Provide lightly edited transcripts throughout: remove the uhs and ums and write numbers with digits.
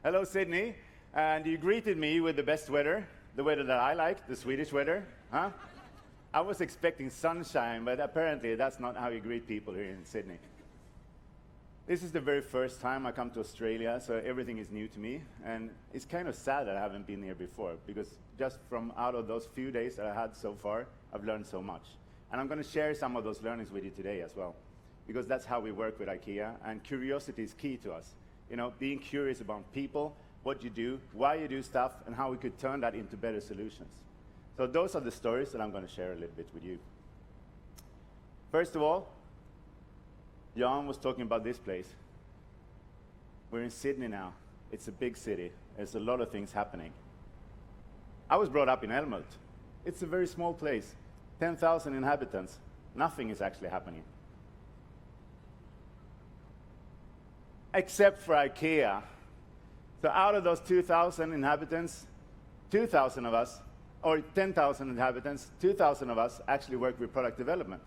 Hello, Sydney. And you greeted me with the best weather, the weather that I like, the Swedish weather. Huh? I was expecting sunshine, but apparently that's not how you greet people here in Sydney. This is the very first time I come to Australia, so everything is new to me. And it's kind of sad that I haven't been here before, because just from out of those few days that I had so far, I've learned so much. And I'm going to share some of those learnings with you today as well, because that's how we work with IKEA, and curiosity is key to us. You know, being curious about people, what you do, why you do stuff, and how we could turn that into better solutions. So those are the stories that I'm going to share a little bit with you. First of all, Jan was talking about this place. We're in Sydney now. It's a big city. There's a lot of things happening. I was brought up in Elmhult. It's a very small place, 10,000 inhabitants. Nothing is actually happening. Except for IKEA. So out of those 2,000 inhabitants, 2,000 of us, or 10,000 inhabitants, 2,000 of us actually work with product development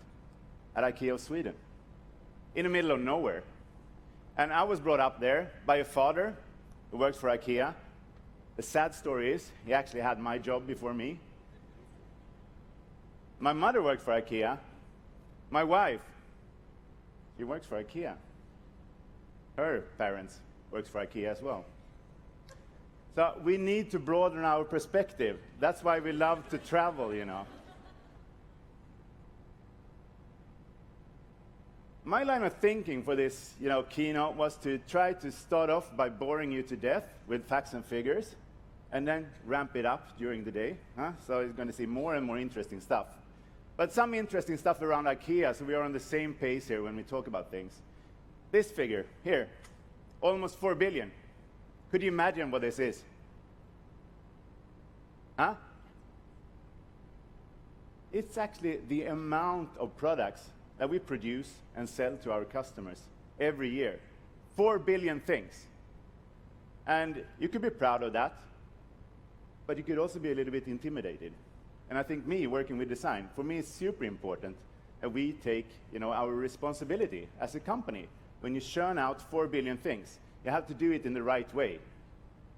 at IKEA of Sweden, in the middle of nowhere. And I was brought up there by a father who works for IKEA. The sad story is, he actually had my job before me. My mother worked for IKEA. My wife, she works for IKEA. Her parents works for IKEA as well. So we need to broaden our perspective. That's why we love to travel, you know. My line of thinking for this, keynote was to try to start off by boring you to death with facts and figures, and then ramp it up during the day. So you're going to see more and more interesting stuff. But some interesting stuff around IKEA, so we are on the same pace here when we talk about things. This figure here, almost 4 billion. Could you imagine what this is? Huh? It's actually the amount of products that we produce and sell to our customers every year. 4 billion things. And you could be proud of that, but you could also be a little bit intimidated. And I think me, working with design, for me it's super important that we take our responsibility as a company. When you churn out 4 billion things, you have to do it in the right way.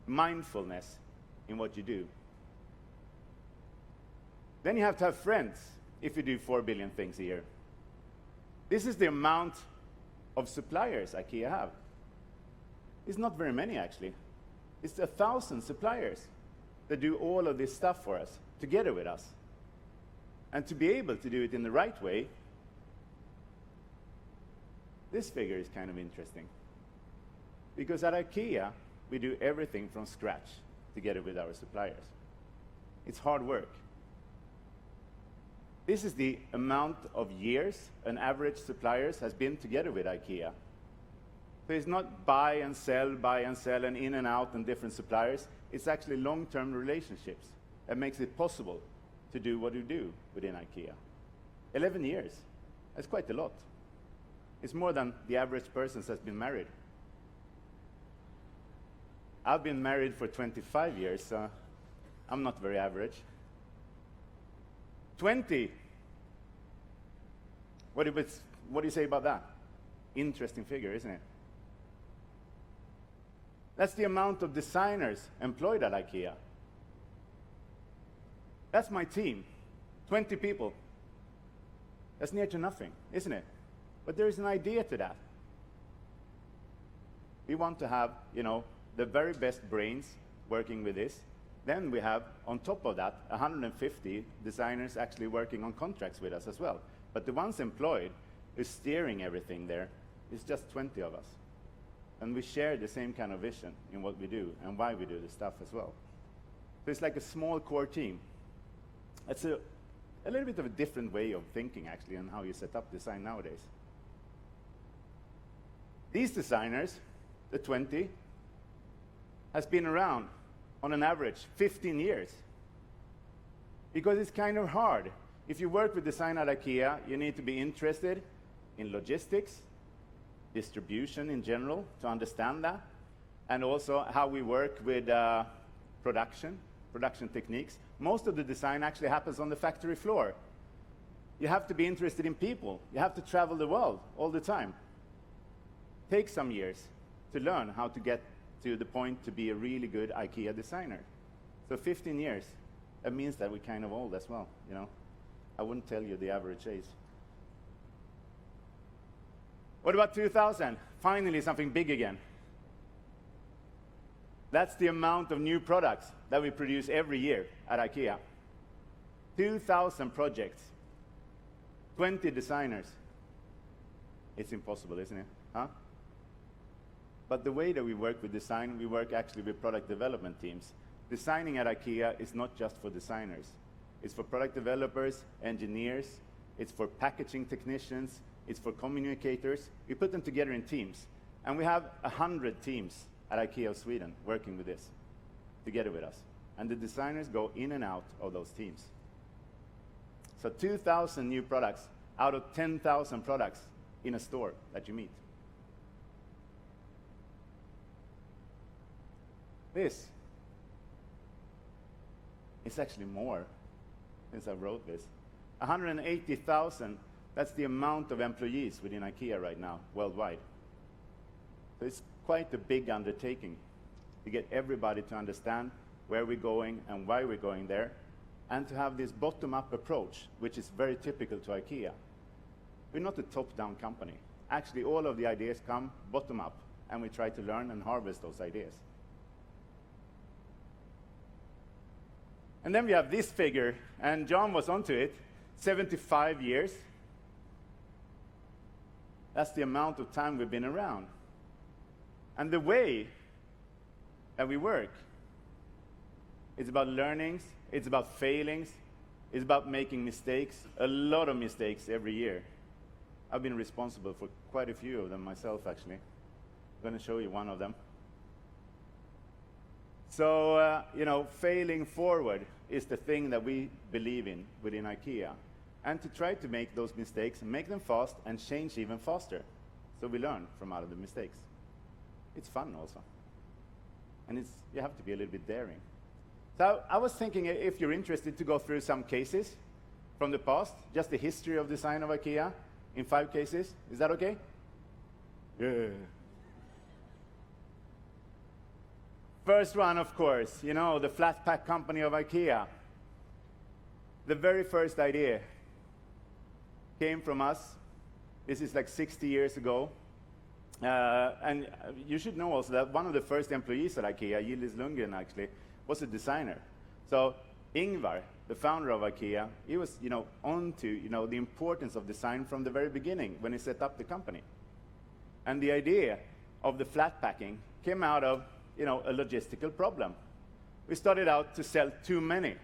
Mindfulness in what you do. Then you have to have friends if you do 4 billion things a year. This is the amount of suppliers IKEA have. It's not very many, actually. It's 1,000 suppliers that do all of this stuff for us, together with us. And to be able to do it in the right way, this figure is kind of interesting. Because at IKEA, we do everything from scratch together with our suppliers. It's hard work. This is the amount of years an average supplier has been together with IKEA. So it's not buy and sell, and in and out and different suppliers. It's actually long-term relationships that makes it possible to do what we do within IKEA. 11 years. That's quite a lot. It's more than the average person has been married. I've been married for 25 years, so I'm not very average. 20. What do you say about that? Interesting figure, isn't it? That's the amount of designers employed at IKEA. That's my team, 20 people. That's near to nothing, isn't it? But there is an idea to that. We want to have, the very best brains working with this. Then we have, on top of that, 150 designers actually working on contracts with us as well. But the ones employed, who's steering everything there, is just 20 of us. And we share the same kind of vision in what we do and why we do the stuff as well. So it's like a small core team. It's a little bit of a different way of thinking, actually, on how you set up design nowadays. These designers, the 20, has been around on an average 15 years. Because it's kind of hard. If you work with design at IKEA, you need to be interested in logistics, distribution in general, to understand that, and also how we work with production techniques. Most of the design actually happens on the factory floor. You have to be interested in people. You have to travel the world all the time. Take some years to learn how to get to the point to be a really good IKEA designer. So 15 years, that means that we're kind of old as well, you know. I wouldn't tell you the average age. What about 2000? Finally, something big again. That's the amount of new products that we produce every year at IKEA. 2,000 projects, 20 designers. It's impossible, isn't it? Huh? But the way that we work with design, we work actually with product development teams. Designing at IKEA is not just for designers. It's for product developers, engineers, it's for packaging technicians, it's for communicators. We put them together in teams. And we have 100 teams at IKEA of Sweden working with this, together with us. And the designers go in and out of those teams. So 2,000 new products out of 10,000 products in a store that you meet. This is actually more since I wrote this. 180,000, that's the amount of employees within IKEA right now, worldwide. So it's quite a big undertaking to get everybody to understand where we're going and why we're going there, and to have this bottom-up approach, which is very typical to IKEA. We're not a top-down company. Actually, all of the ideas come bottom-up, and we try to learn and harvest those ideas. And then we have this figure, and John was onto it, 75 years. That's the amount of time we've been around. And the way that we work, it's about learnings, it's about failings, it's about making mistakes, a lot of mistakes every year. I've been responsible for quite a few of them myself, actually. I'm going to show you one of them. So, you know, failing forward is the thing that we believe in within IKEA. And to try to make those mistakes, make them fast, and change even faster. So we learn from out of the mistakes. It's fun also. And you have to be a little bit daring. So I was thinking, if you're interested, to go through some cases from the past, just the history of design of IKEA in 5 cases. Is that okay? Yeah. First one, of course, you know, the flat pack company of IKEA. The very first idea came from us. This is like 60 years ago. And you should know also that one of the first employees at IKEA, Gillis Lundgren actually, was a designer. So Ingvar, the founder of IKEA, he was, you know, onto, you know, the importance of design from the very beginning when he set up the company. And the idea of the flat packing came out of, you know, a logistical problem. We started out to sell too many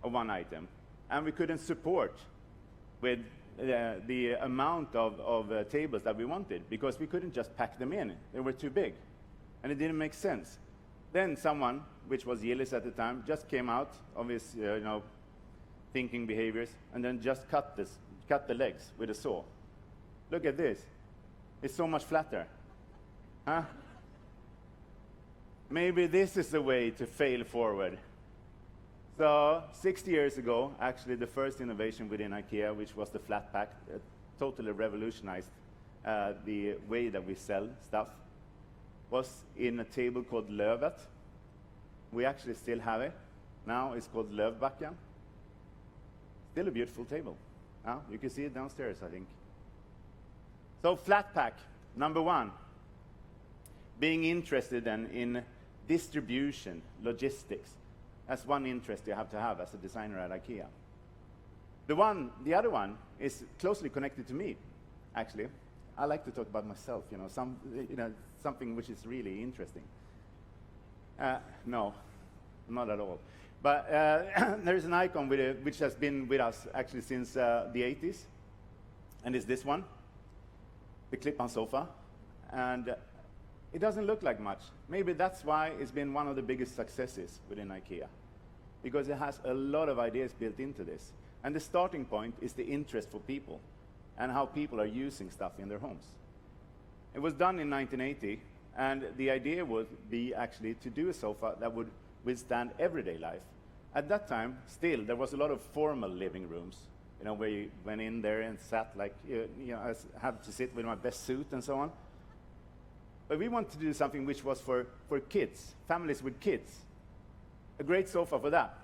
of one item, and we couldn't support with the amount of tables that we wanted, because we couldn't just pack them in. They were too big, and it didn't make sense. Then someone, which was Gillis at the time, just came out of his you know, thinking behaviors, and then just cut the legs with a saw. Look at this. It's so much flatter. Huh? Maybe this is the way to fail forward. So 60 years ago, actually the first innovation within IKEA, which was the flat pack, totally revolutionized the way that we sell stuff, was in a table called Lövet. We actually still have it. Now it's called Lövbacken. Still a beautiful table. You can see it downstairs, I think. So flat pack, number 1. Being interested in distribution, logistics. That's one interest you have to have as a designer at IKEA. The other one is closely connected to me, actually. I like to talk about myself, you know, something which is really interesting. No, not at all. But there is an icon which has been with us actually since the 80s, and it's this one, the clip-on sofa. And it doesn't look like much. Maybe that's why it's been one of the biggest successes within IKEA, because it has a lot of ideas built into this. And the starting point is the interest for people and how people are using stuff in their homes. It was done in 1980, and the idea would be actually to do a sofa that would withstand everyday life. At that time, still, there was a lot of formal living rooms, you know, where you went in there and sat like, you know, I had to sit with my best suit and so on. But we wanted to do something which was for kids, families with kids. A great sofa for that.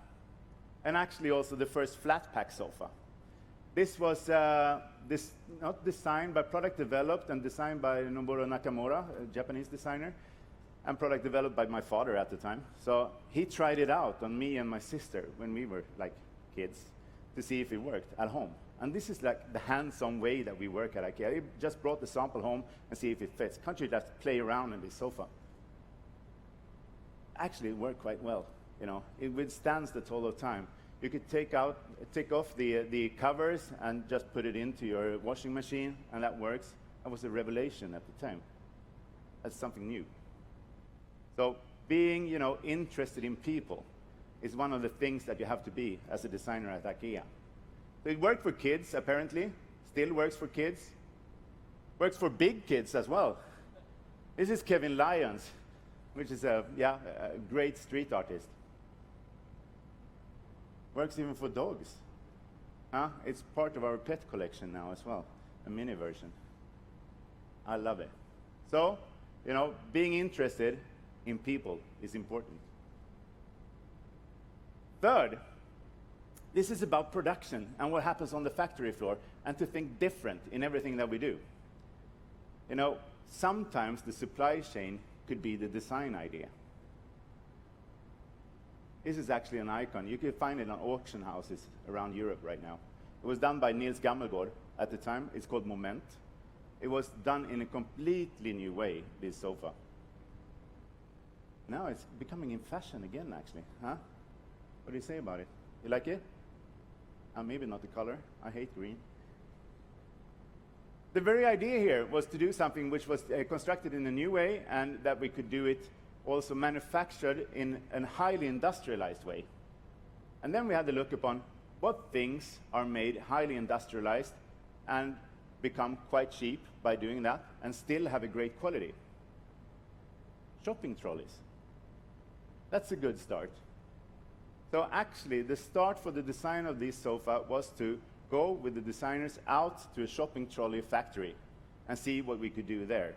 And actually also the first flat pack sofa. This was not designed, but product developed and designed by Noboru Nakamura, a Japanese designer, and product developed by my father at the time. So he tried it out on me and my sister when we were like kids to see if it worked at home. And this is like the hands-on way that we work at IKEA. We just brought the sample home and see if it fits. Can't you just play around in this sofa? Actually, it worked quite well. You know, it withstands the toll of time. You could take off the covers and just put it into your washing machine, and that works. That was a revelation at the time. That's something new. So being, you know, interested in people is one of the things that you have to be as a designer at IKEA. So it worked for kids, apparently. Still works for kids. Works for big kids as well. This is Kevin Lyons, which is a great street artist. Works even for dogs. It's part of our pet collection now as well, a mini version. I love it. So, you know, being interested in people is important. Third, this is about production and what happens on the factory floor, and to think different in everything that we do. You know, sometimes the supply chain could be the design idea. This is actually an icon. You can find it on auction houses around Europe right now. It was done by Niels Gammelgaard at the time. It's called Moment. It was done in a completely new way, this sofa. Now it's becoming in fashion again, actually. Huh? What do you say about it? You like it? Maybe not the color. I hate green. The very idea here was to do something which was constructed in a new way, and that we could do it also manufactured in a highly industrialized way. And then we had to look upon what things are made highly industrialized and become quite cheap by doing that, and still have a great quality. Shopping trolleys. That's a good start. So actually, the start for the design of this sofa was to go with the designers out to a shopping trolley factory and see what we could do there.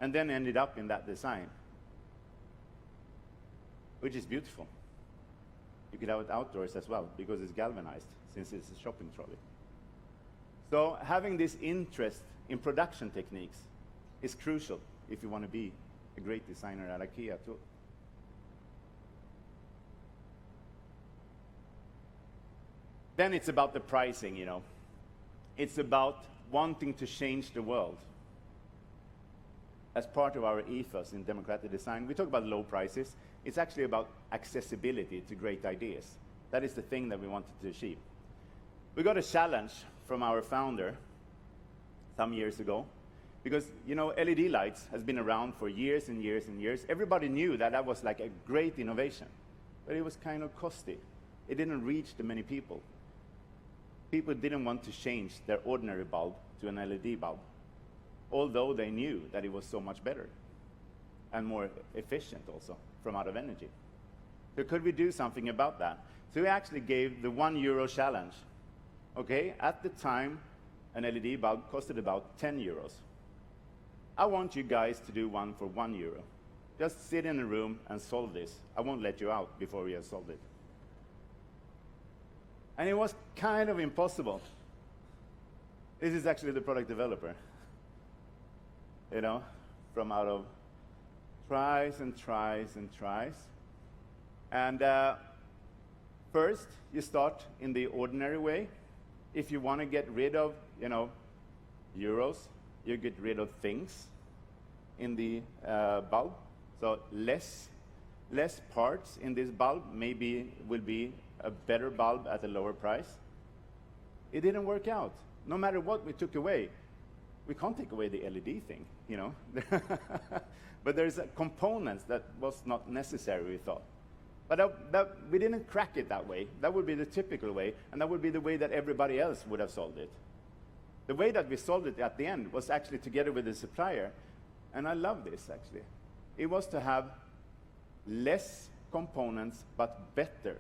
And then ended up in that design, which is beautiful. You could have it outdoors as well, because it's galvanized, since it's a shopping trolley. So having this interest in production techniques is crucial if you want to be a great designer at IKEA too. Then it's about the pricing, you know. It's about wanting to change the world. As part of our ethos in democratic design, we talk about low prices. It's actually about accessibility to great ideas. That is the thing that we wanted to achieve. We got a challenge from our founder some years ago, because, you know, LED lights has been around for years and years and years. Everybody knew that that was like a great innovation, but it was kind of costly. It didn't reach the many people. People didn't want to change their ordinary bulb to an LED bulb, although they knew that it was so much better and more efficient also from out of energy. So could we do something about that? So we actually gave the €1 challenge. Okay, at the time, an LED bulb costed about €10. I want you guys to do one for €1. Just sit in a room and solve this. I won't let you out before we have solved it. And it was kind of impossible. This is actually the product developer. You know, from out of tries and tries and tries. And first, you start in the ordinary way. If you want to get rid of, you know, euros, you get rid of things in the bulb. So less parts in this bulb maybe will be a better bulb at a lower price. It didn't work out. No matter what we took away, we can't take away the LED thing, you know. But there's components that was not necessary, we thought. But we didn't crack it that way. That would be the typical way, and that would be the way that everybody else would have solved it. The way that we solved it at the end was actually together with the supplier, and I love this, actually. It was to have less components, but better.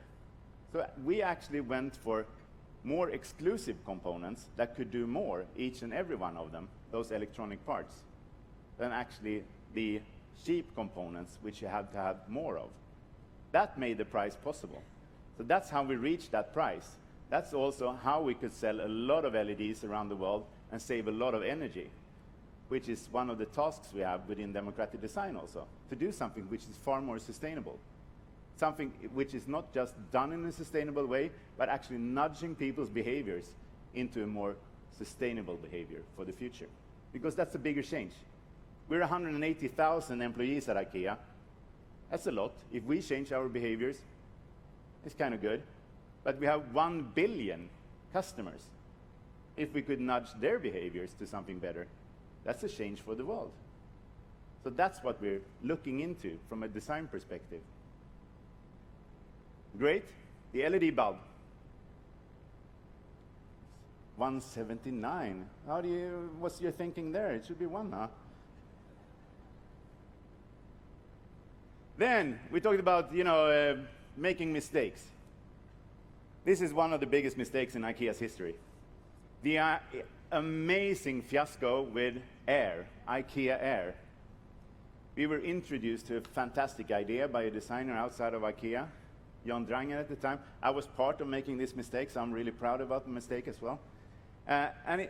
So we actually went for more exclusive components that could do more, each and every one of them, those electronic parts, than actually the cheap components, which you had to have more of. That made the price possible. So that's how we reached that price. That's also how we could sell a lot of LEDs around the world and save a lot of energy, which is one of the tasks we have within democratic design also, to do something which is far more sustainable. Something which is not just done in a sustainable way, but actually nudging people's behaviors into a more sustainable behavior for the future. Because that's a bigger change. We're 180,000 employees at IKEA. That's a lot. If we change our behaviors, it's kind of good. But we have 1 billion customers. If we could nudge their behaviors to something better, that's a change for the world. So that's what we're looking into from a design perspective. Great. The LED bulb. 179. What's your thinking there? It should be 1, huh? Then we talked about, making mistakes. This is one of the biggest mistakes in IKEA's history. The amazing fiasco with Air, IKEA Air. We were introduced to a fantastic idea by a designer outside of IKEA, Jan Dranger at the time. I was part of making this mistake, so I'm really proud about the mistake as well. And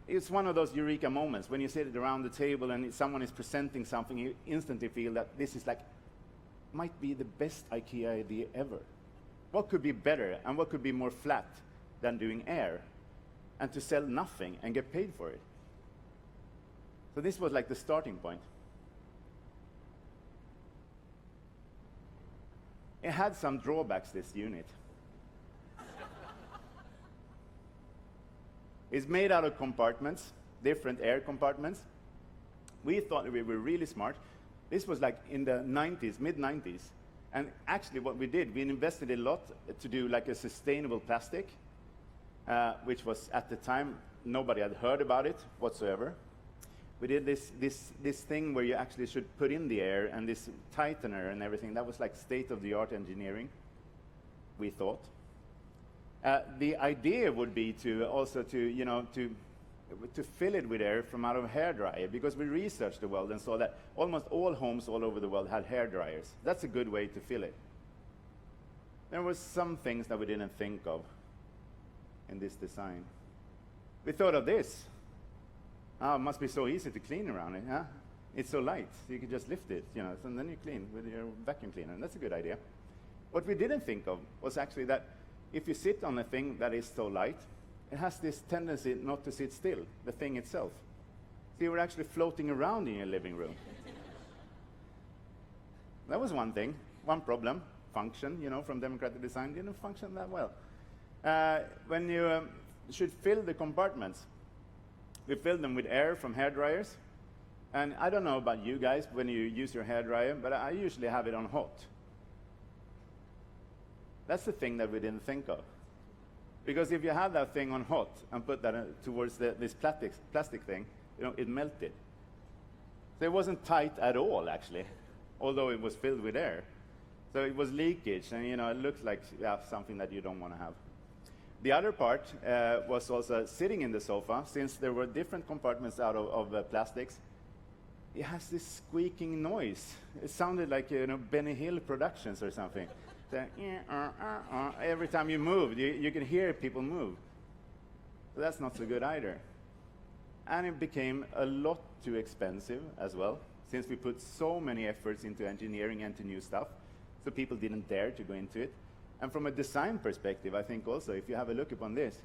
it's one of those eureka moments when you sit around the table and someone is presenting something, you instantly feel that this is might be the best IKEA idea ever. What could be better and what could be more flat than doing Air and to sell nothing and get paid for it? So this was like the starting point. It had some drawbacks, this unit. It's made out of compartments, different air compartments. We thought we were really smart. This was like in the 90s, mid-90s. And actually what we did, we invested a lot to do like a sustainable plastic, which was at the time, nobody had heard about it whatsoever. We did this thing where you actually should put in the air and this tightener and everything. That was like state-of-the-art engineering, we thought. The idea would be to also to fill it with air from out of a hairdryer, because we researched the world and saw that almost all homes all over the world had hair dryers. That's a good way to fill it. There were some things that we didn't think of in this design. We thought of this. Oh, it must be so easy to clean around it, huh? It's so light, so you can just lift it, and then you clean with your vacuum cleaner, and that's a good idea. What we didn't think of was actually that if you sit on a thing that is so light, it has this tendency not to sit still, the thing itself. So you were actually floating around in your living room. That was one thing, one problem. Function, from democratic design, didn't function that well. When you should fill the compartments, we fill them with air from hair dryers. And I don't know about you guys when you use your hair dryer, but I usually have it on hot. That's the thing that we didn't think of. Because if you had that thing on hot and put that towards this plastic thing, it melted. So it wasn't tight at all, actually, although it was filled with air. So it was leakage, and it looked like something that you don't want to have. The other part was also sitting in the sofa. Since there were different compartments out of plastics, it has this squeaking noise. It sounded like Benny Hill Productions or something. Every time you moved, you can hear people move. So that's not so good either. And it became a lot too expensive as well, since we put so many efforts into engineering and to new stuff, so people didn't dare to go into it. And from a design perspective, I think also, if you have a look upon this,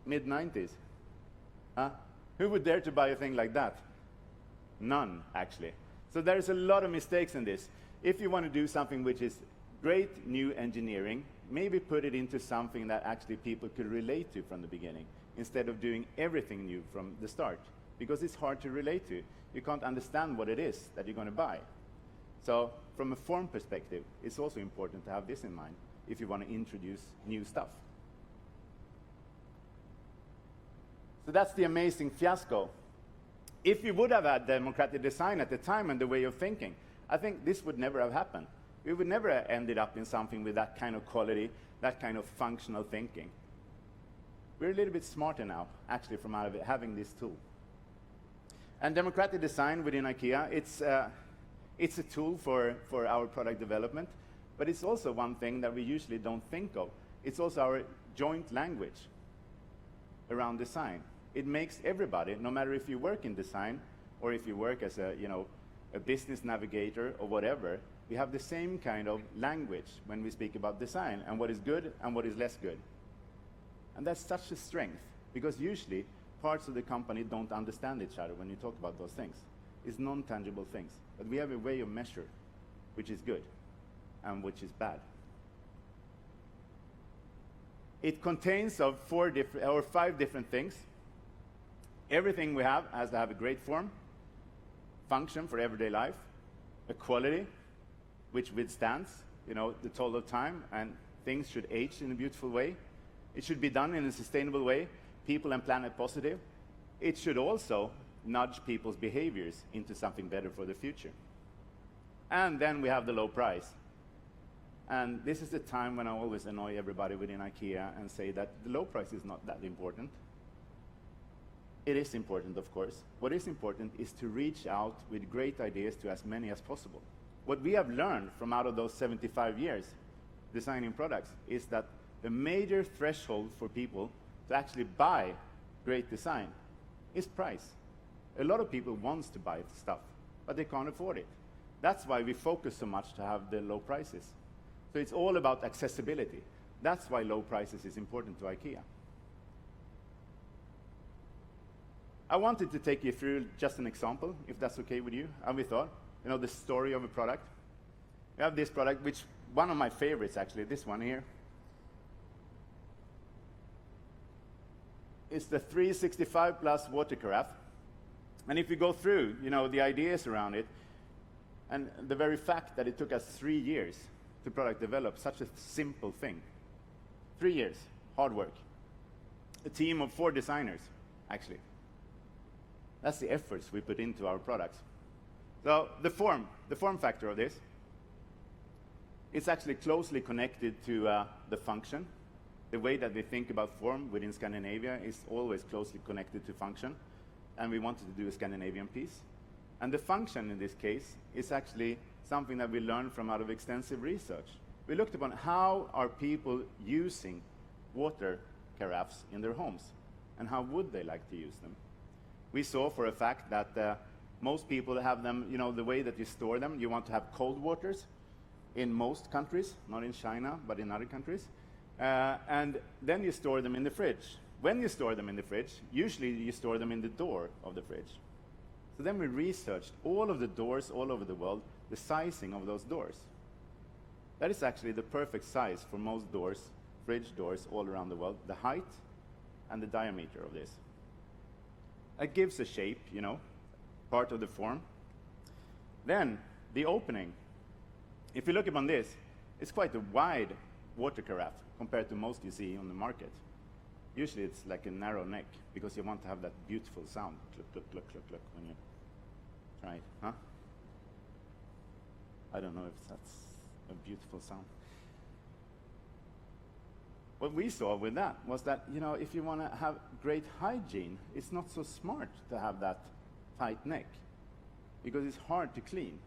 mid-90s, who would dare to buy a thing like that? None, actually. So there's a lot of mistakes in this. If you want to do something which is great new engineering, maybe put it into something that actually people could relate to from the beginning, instead of doing everything new from the start, because it's hard to relate to. You can't understand what it is that you're going to buy. So from a form perspective, it's also important to have this in mind if you want to introduce new stuff. So that's the amazing fiasco. If you would have had democratic design at the time and the way of thinking, I think this would never have happened. We would never have ended up in something with that kind of quality, that kind of functional thinking. We're a little bit smarter now, actually, from having this tool. And democratic design within IKEA, it's a tool for our product development, but it's also one thing that we usually don't think of. It's also our joint language around design. It makes everybody, no matter if you work in design or if you work as a business navigator or whatever, we have the same kind of language when we speak about design and what is good and what is less good. And that's such a strength, because usually parts of the company don't understand each other when you talk about those things. It's non-tangible things. But we have a way of measure which is good and which is bad. It contains of 5 different things. Everything we have has to have a great form, function for everyday life, a quality which withstands, the toll of time, and things should age in a beautiful way. It should be done in a sustainable way, people and planet positive. It should also nudge people's behaviors into something better for the future. And then we have the low price. And this is the time when I always annoy everybody within IKEA and say that the low price is not that important. It is important, of course. What is important is to reach out with great ideas to as many as possible. What we have learned from out of those 75 years designing products is that the major threshold for people to actually buy great design is price. A lot of people want to buy stuff, but they can't afford it. That's why we focus so much to have the low prices. So it's all about accessibility. That's why low prices is important to IKEA. I wanted to take you through just an example, if that's okay with you. And we thought, the story of a product. We have this product, which one of my favorites actually, this one here. It's the 365 plus water carafe. And if you go through, the ideas around it, and the very fact that it took us 3 years to product develop such a simple thing. 3 years, hard work. A team of 4 designers, actually. That's the efforts we put into our products. So the form factor of this, it's actually closely connected to the function. The way that we think about form within Scandinavia is always closely connected to function, and we wanted to do a Scandinavian piece. And the function in this case is actually something that we learned from out of extensive research. We looked upon how are people using water carafes in their homes, and how would they like to use them. We saw for a fact that most people have them, the way that you store them, you want to have cold waters in most countries, not in China, but in other countries. And then you store them in the fridge. When you store them in the fridge, usually you store them in the door of the fridge. So then we researched all of the doors all over the world, the sizing of those doors. That is actually the perfect size for most doors, fridge doors all around the world, the height and the diameter of this. It gives a shape, part of the form. Then, the opening. If you look upon this, it's quite a wide water carafe compared to most you see on the market. Usually it's like a narrow neck, because you want to have that beautiful sound. Cluck, cluck, cluck, cluck, cluck, when you try it, huh? I don't know if that's a beautiful sound. What we saw with that was that, if you want to have great hygiene, it's not so smart to have that tight neck, because it's hard to clean.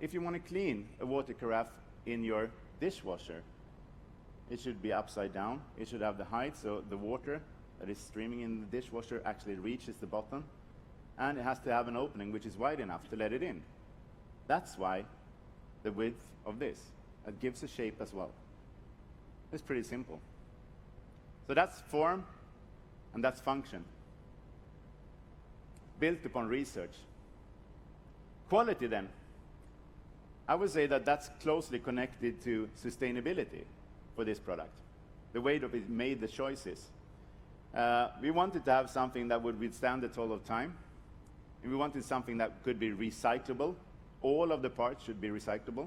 If you want to clean a water carafe in your dishwasher, it should be upside down. It should have the height, so the water that is streaming in the dishwasher actually reaches the bottom, and it has to have an opening which is wide enough to let it in. That's why the width of this. It gives a shape as well. It's pretty simple. So that's form, and that's function. Built upon research. Quality then. I would say that that's closely connected to sustainability for this product. The way that we made the choices. We wanted to have something that would withstand the toll of time. And we wanted something that could be recyclable. All of the parts should be recyclable.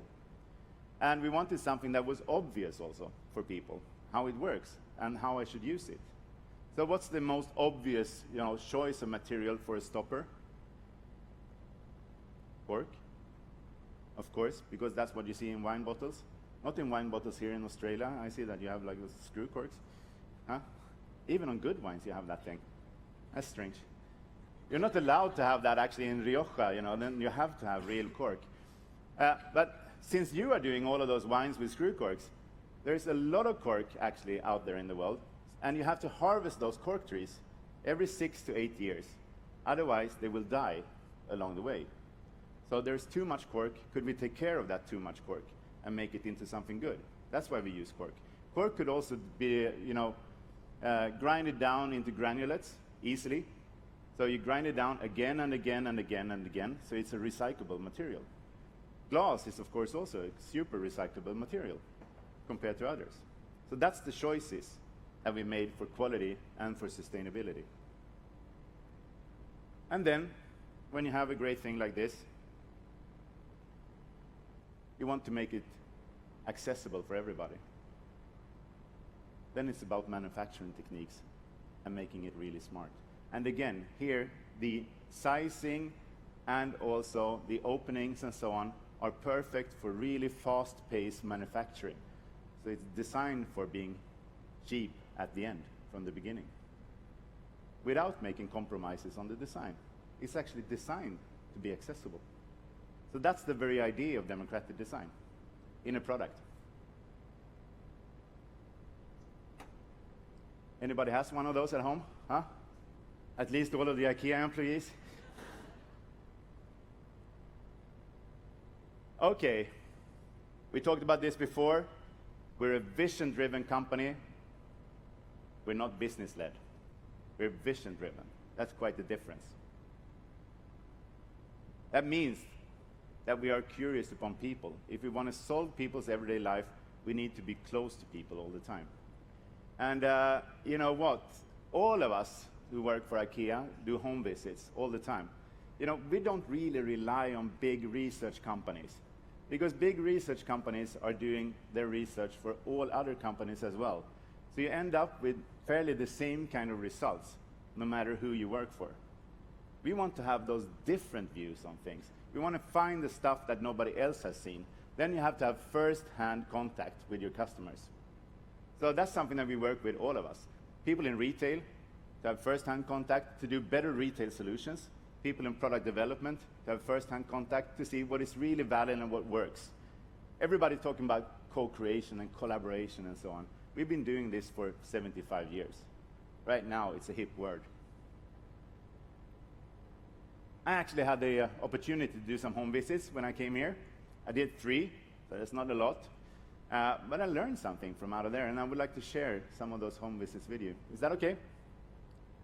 And we wanted something that was obvious also for people, how it works and how I should use it. So what's the most obvious, choice of material for a stopper? Cork, of course, because that's what you see in wine bottles. Not in wine bottles here in Australia. I see that you have like those screw corks. Huh? Even on good wines you have that thing. That's strange. You're not allowed to have that actually in Rioja, you know, then you have to have real cork. But since you are doing all of those wines with screw corks, there's a lot of cork actually out there in the world, and you have to harvest those cork trees every 6 to 8 years. Otherwise, they will die along the way. So there's too much cork. Could we take care of that too much cork and make it into something good? That's why we use cork. Cork could also be, you know, grinded down into granulates easily. So you grind it down again and again and again and again, so it's a recyclable material. Glass is, of course, also a super recyclable material compared to others. So that's the choices that we made for quality and for sustainability. And then, when you have a great thing like this, you want to make it accessible for everybody. Then it's about manufacturing techniques and making it really smart. And again, here, the sizing and also the openings and so on are perfect for really fast-paced manufacturing. So it's designed for being cheap at the end, from the beginning, without making compromises on the design. It's actually designed to be accessible. So that's the very idea of democratic design in a product. Anybody has one of those at home? Huh? At least all of the IKEA employees? Okay, we talked about this before. We're a vision-driven company. We're not business-led. We're vision-driven. That's quite the difference. That means that we are curious upon people. If we want to solve people's everyday life, we need to be close to people all the time. And you know what? All of us who work for IKEA do home visits all the time. You know, we don't really rely on big research companies, because big research companies are doing their research for all other companies as well. So you end up with fairly the same kind of results, no matter who you work for. We want to have those different views on things. We want to find the stuff that nobody else has seen. Then you have to have first-hand contact with your customers. So that's something that we work with, all of us. People in retail, to have first-hand contact, to do better retail solutions. People in product development, to have first-hand contact, to see what is really valid and what works. Everybody's talking about co-creation and collaboration and so on. We've been doing this for 75 years. Right now, it's a hip word. I actually had the opportunity to do some home visits when I came here. I did 3, so that's not a lot. But I learned something from out of there, and I would like to share some of those home visits with you. Is that okay?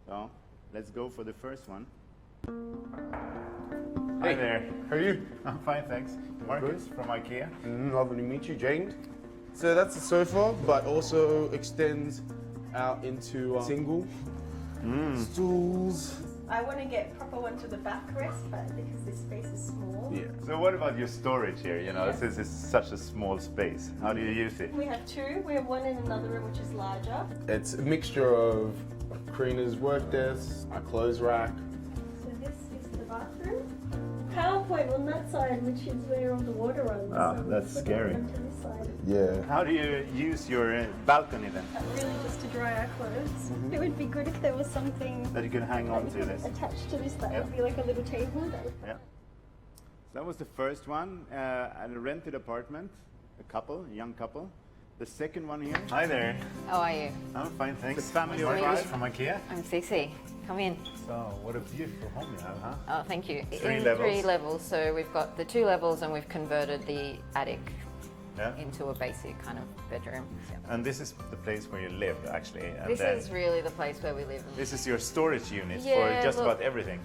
So, let's go for the first one. Hi there. How are you? I'm fine, thanks. Marcus from IKEA. Lovely to meet you, Jane. So that's the sofa, but also extends out into single stools. I want to get proper one to the backrest, but because this space is small. Yeah. So what about your storage here? You know, this is such a small space. How do you use it? We have 2. We have one in another room which is larger. It's a mixture of Karina's work desk, a clothes rack. So this is the bathroom. PowerPoint on that side, which is where all the water runs. Ah, so that's put it scary. onto this side. Yeah. How do you use your balcony then? Really just to dry our clothes. It would be good if there was something That you can hang on that to you this. could attach to this that Yeah. would be like a little table. That would Yeah. That was the first one, at a rented apartment, a young couple. The second one here. Hi there. How are you? I'm fine, thanks. The family Nice to meet Marcus you. from IKEA. I'm Cece. Come in. So, what a beautiful home you have, huh? Oh, thank you. 3 in levels. 3 levels. So we've got the 2 levels, and we've converted the attic Yeah. into a basic kind of bedroom. Yeah. And this is the place where you live, actually. And This then is really the place where we live. this is your storage unit Yeah, for just look, about everything.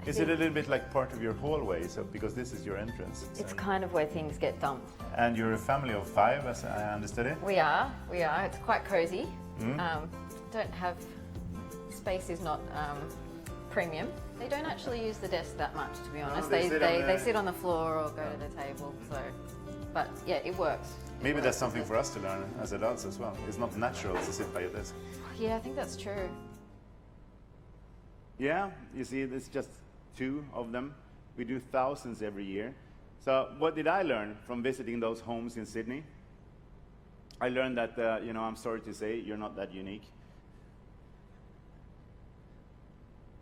Is it think- a little bit like part of your hallway? So, because this is your entrance. It's kind of where things get dumped. And you're a family of 5, as I understood it. We are. It's quite cozy. Mm. Don't have, space is not premium. They don't actually use the desk that much, to be honest. they They sit sit on the floor or go to the table. So, but yeah, it works. Maybe that's something for us to learn as adults as well. It's not natural to sit by your desk. Yeah, I think that's true. Yeah, you see, it's just 2 of them. We do thousands every year. So what did I learn from visiting those homes in Sydney? I learned that, I'm sorry to say, you're not that unique.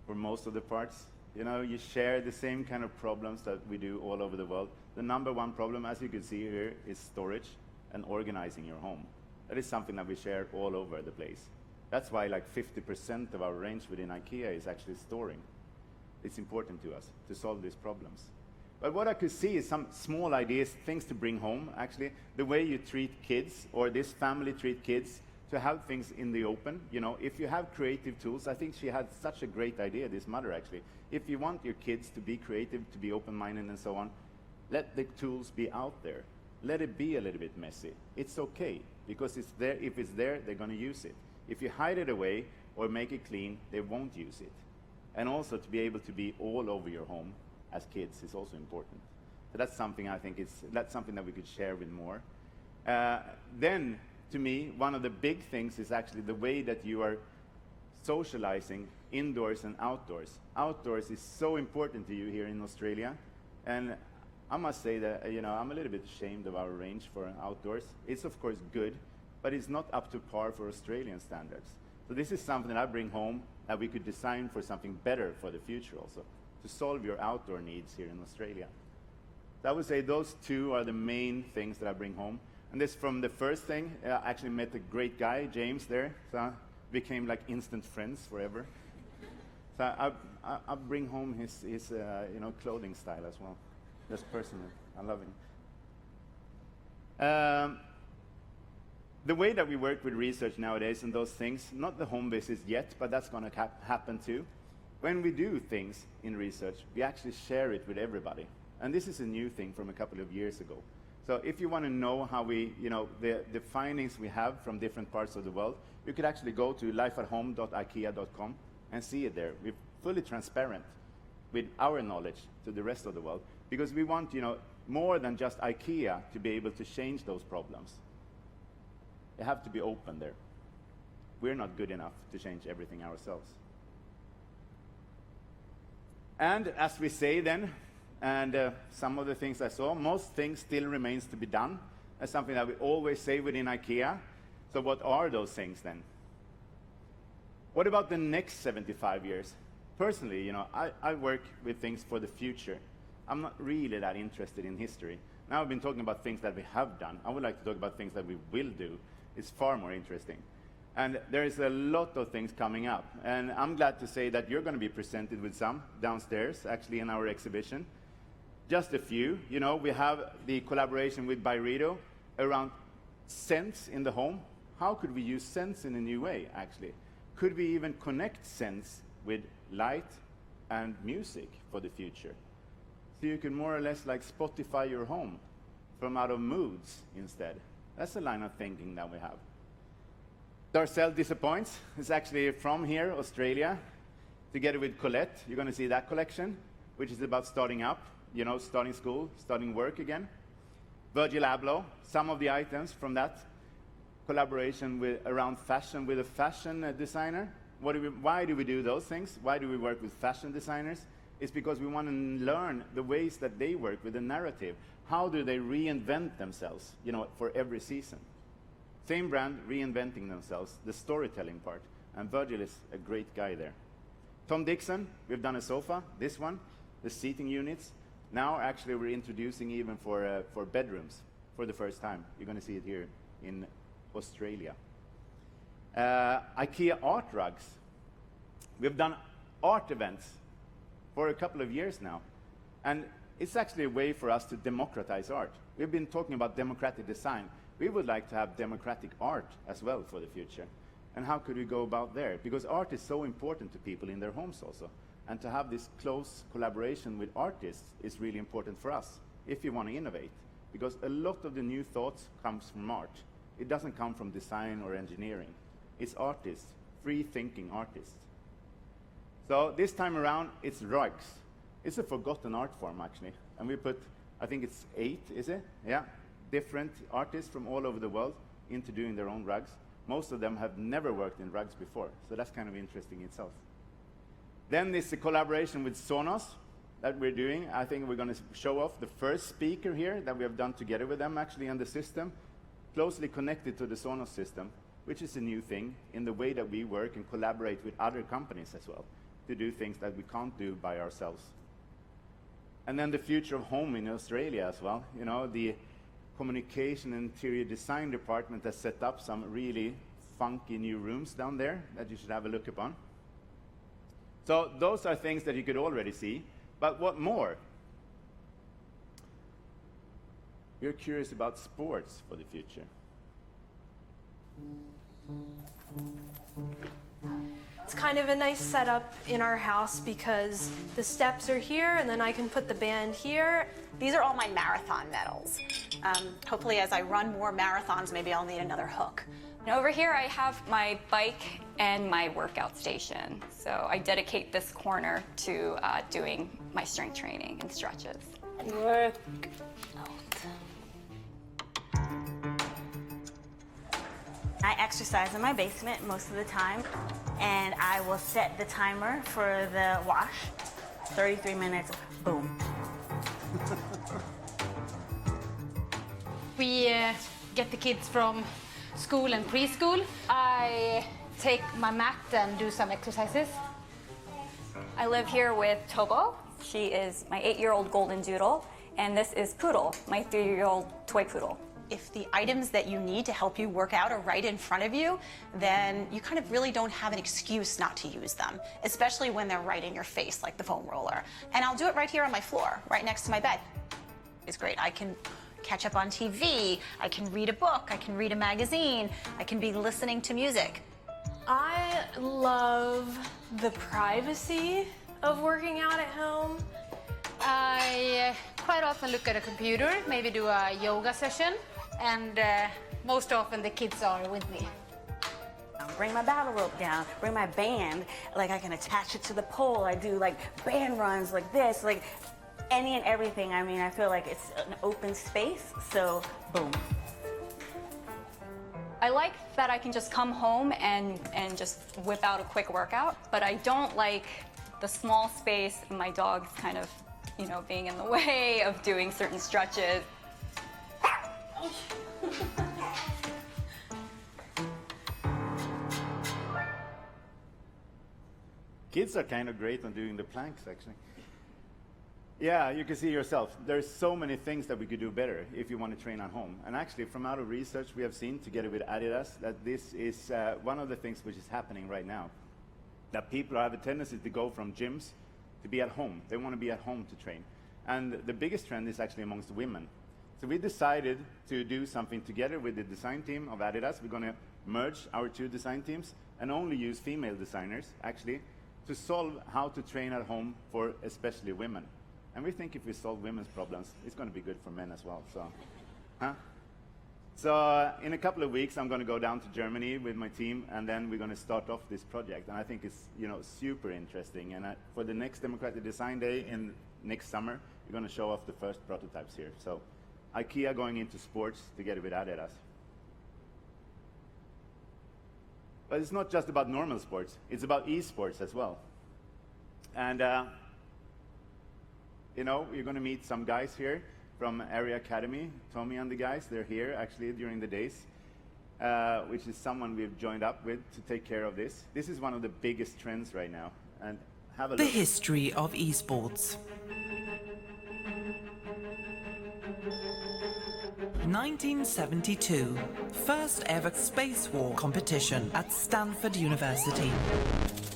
For most of the parts, You know, you share the same kind of problems that we do all over the world. The number one problem, as you can see here, is storage and organizing your home. That is something that we share all over the place. That's why like 50% of our range within IKEA is actually storing. It's important to us to solve these problems. But what I could see is some small ideas, things to bring home, actually. The way you treat kids, or this family treat kids, to have things in the open. You know, if you have creative tools, I think she had such a great idea, this mother actually. If you want your kids to be creative, to be open-minded and so on, let the tools be out there. Let it be a little bit messy. It's okay, because it's there. If it's there, they're going to use it. If you hide it away or make it clean, they won't use it. And also to be able to be all over your home as kids is also important. So that's something I think that's something that we could share with more. Then, to me, one of the big things is actually the way that you are socializing indoors and outdoors. Outdoors is so important to you here in Australia, and I must say that I'm a little bit ashamed of our range for outdoors. It's of course good, but it's not up to par for Australian standards. So this is something that I bring home that we could design for something better for the future also, to solve your outdoor needs here in Australia. So I would say those two are the main things that I bring home. And this from the first thing, I actually met a great guy, James, there. So became like instant friends forever. So I bring home his clothing style as well. Just personally, I love him. The way that we work with research nowadays and those things, not the home visits yet, but that's going to happen too. When we do things in research, we actually share it with everybody. And this is a new thing from a couple of years ago. So if you want to know how we, the findings we have from different parts of the world, you could actually go to lifeathome.ikea.com and see it there. We're fully transparent with our knowledge to the rest of the world, because we want, more than just IKEA to be able to change those problems. They have to be open there. We're not good enough to change everything ourselves. And as we say then, and some of the things I saw, most things still remains to be done. That's something that we always say within IKEA. So what are those things then? What about the next 75 years? Personally, I work with things for the future. I'm not really that interested in history. Now I've been talking about things that we have done. I would like to talk about things that we will do. It's far more interesting. And there is a lot of things coming up. And I'm glad to say that you're going to be presented with some downstairs, actually, in our exhibition. Just a few. We have the collaboration with Byredo around scents in the home. How could we use scents in a new way, actually? Could we even connect scents with light and music for the future? So you can more or less like Spotify your home from out of moods instead. That's the line of thinking that we have. Darcel Disappoints is actually from here, Australia, together with Colette. You're going to see that collection, which is about starting up, starting school, starting work again. Virgil Abloh, some of the items from that collaboration around fashion with a fashion designer. Why do we do those things? Why do we work with fashion designers? It's because we want to learn the ways that they work with the narrative. How do they reinvent themselves, for every season? Same brand reinventing themselves, the storytelling part. And Virgil is a great guy there. Tom Dixon, we've done a sofa, this one, the seating units. Now actually we're introducing even for bedrooms for the first time. You're going to see it here in Australia. IKEA art rugs. We've done art events for a couple of years now. And it's actually a way for us to democratize art. We've been talking about democratic design. We would like to have democratic art as well for the future. And how could we go about there? Because art is so important to people in their homes also. And to have this close collaboration with artists is really important for us if you want to innovate. Because a lot of the new thoughts comes from art. It doesn't come from design or engineering. It's artists, free-thinking artists. So this time around, it's rugs. It's a forgotten art form, actually. And we put, I think it's 8, is it? Yeah, different artists from all over the world into doing their own rugs. Most of them have never worked in rugs before, so that's kind of interesting itself. Then there's a collaboration with Sonos that we're doing. I think we're going to show off the first speaker here that we have done together with them, actually, on the system, closely connected to the Sonos system, which is a new thing in the way that we work and collaborate with other companies as well. to do things that we can't do by ourselves. And then the future of home in Australia as well. You know, the communication and interior design department has set up some really funky new rooms down there that you should have a look upon. So those are things that you could already see. But what more? We're curious about sports for the future. It's kind of a nice setup in our house because the steps are here and then I can put the band here. These are all my marathon medals. Hopefully as I run more marathons, maybe I'll need another hook. And over here I have my bike and my workout station. So I dedicate this corner to doing my strength training and stretches. Work. I exercise in my basement most of the time, and I will set the timer for the wash. 33 minutes, boom. We get the kids from school and preschool. I take my mat and do some exercises. I live here with Tobo. She is my 8-year-old golden doodle, and this is Poodle, my 3-year-old toy poodle. If the items that you need to help you work out are right in front of you, then you kind of really don't have an excuse not to use them, especially when they're right in your face, like the foam roller. And I'll do it right here on my floor, right next to my bed. It's great. I can catch up on TV, I can read a book, I can read a magazine, I can be listening to music. I love the privacy of working out at home. I quite often look at a computer, maybe do a yoga session, and most often the kids are with me. Bring my battle rope down, bring my band, like I can attach it to the pole. I do like band runs like this, like any and everything. I mean, I feel like it's an open space, so boom. I like that I can just come home and just whip out a quick workout, but I don't like the small space and my dog's kind of, you know, being in the way of doing certain stretches. Kids are kind of great on doing the planks, actually. Yeah, you can see yourself. There's so many things that we could do better if you want to train at home. And actually, from out of research, we have seen, together with Adidas, that this is one of the things which is happening right now. That people have a tendency to go from gyms to be at home. They want to be at home to train. And the biggest trend is actually amongst women. So we decided to do something together with the design team of Adidas. We're going to merge our two design teams and only use female designers, actually, to solve how to train at home for especially women. And we think if we solve women's problems, it's going to be good for men as well. So in a couple of weeks, I'm going to go down to Germany with my team, and then we're going to start off this project. And I think it's, you know, super interesting. And for the next Democratic Design Day in next summer, we're going to show off the first prototypes here. So IKEA going into sports together with Adidas. But it's not just about normal sports. It's about esports as well. And you know, you're going to meet some guys here from Area Academy. Tommy and the guys, they're here actually during the days, which is someone we've joined up with to take care of this. This is one of the biggest trends right now. And have a look. The history of esports. 1972, first ever space war competition at Stanford University.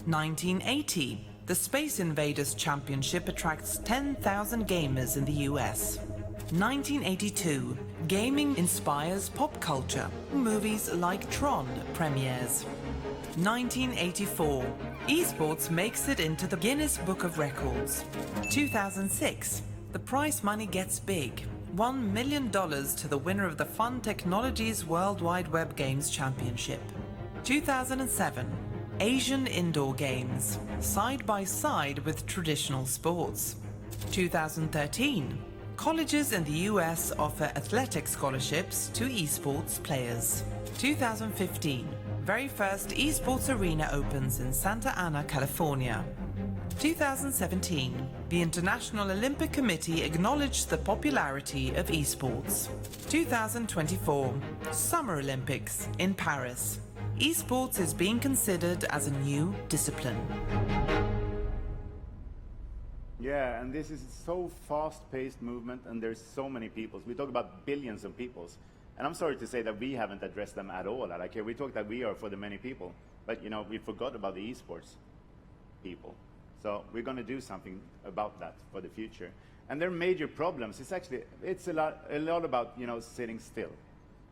1980, the Space Invaders Championship attracts 10,000 gamers in the US. 1982, gaming inspires pop culture. Movies like Tron premieres. 1984, esports makes it into the Guinness Book of Records. 2006, the prize money gets big. $1 million to the winner of the Fun Technologies World Wide Web Games Championship. 2007, Asian Indoor Games, side by side with traditional sports. 2013, colleges in the US offer athletic scholarships to esports players. 2015, very first esports arena opens in Santa Ana, California. 2017, the International Olympic Committee acknowledged the popularity of esports. 2024, Summer Olympics in Paris. Esports is being considered as a new discipline. Yeah, and this is so fast-paced movement, and there's so many people. We talk about billions of people, and I'm sorry to say that we haven't addressed them at all at IKEA. We talk that we are for the many people, but you know, we forgot about the esports people. So we're going to do something about that for the future. And their major problems is actually it's a lot about, you know, sitting still.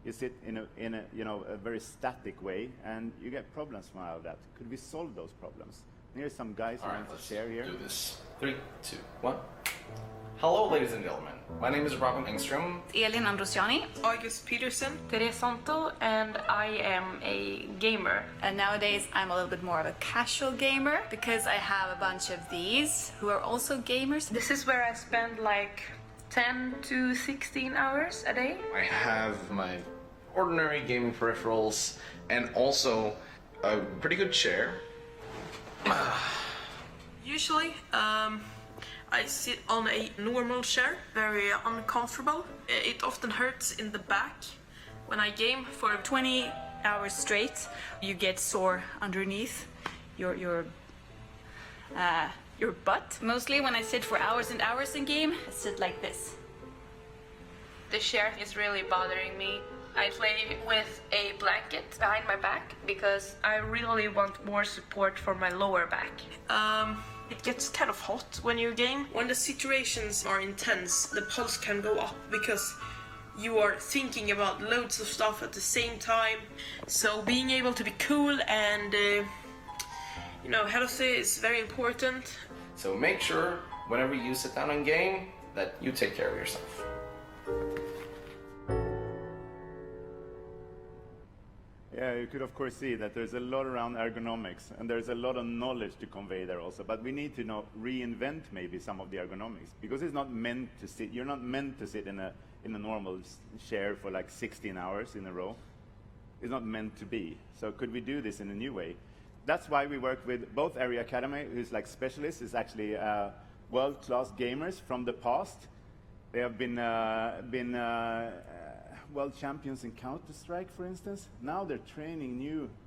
You sit in a you know, a very static way, and you get problems from out of that. Could we solve those problems? And here's some guys who want to share here. Do this. 3, 2, 1. Hello, ladies and gentlemen. My name is Robin Engström. Elin Androsiani. August Peterson. Therese Santo, and I am a gamer. And nowadays I'm a little bit more of a casual gamer because I have a bunch of these who are also gamers. This is where I spend like 10 to 16 hours a day. I have my ordinary gaming peripherals and also a pretty good chair. Usually, I sit on a normal chair, very uncomfortable. It often hurts in the back. When I game for 20 hours straight, you get sore underneath your butt. Mostly when I sit for hours and hours in game, I sit like this. The chair is really bothering me. I play with a blanket behind my back because I really want more support for my lower back. It gets kind of hot when you game. When the situations are intense, the pulse can go up because you are thinking about loads of stuff at the same time. So being able to be cool and you know, healthy is very important. So make sure whenever you sit down and game that you take care of yourself. Yeah, you could of course see that there's a lot around ergonomics, and there's a lot of knowledge to convey there also, but we need to reinvent maybe some of the ergonomics, because it's not meant to sit, you're not meant to sit in a normal chair for like 16 hours in a row. It's not meant to be. So could we do this in a new way? That's why we work with both Area Academy, who's like specialists, is actually world-class gamers from the past. They have been world champions in Counter-Strike, for instance. Now they're training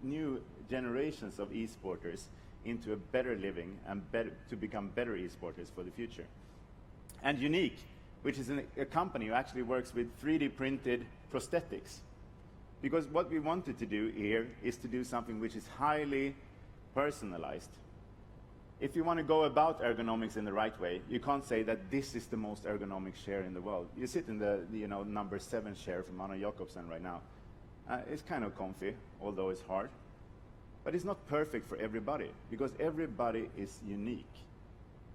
new generations of esporters into a better living and to become better esporters for the future. And Unique, which is a company who actually works with 3D printed prosthetics. Because what we wanted to do here is to do something which is highly personalized. If you want to go about ergonomics in the right way, you can't say that this is the most ergonomic chair in the world. You sit in the number 7 chair from Anna Jacobsen right now. It's kind of comfy, although it's hard. But it's not perfect for everybody, because everybody is unique.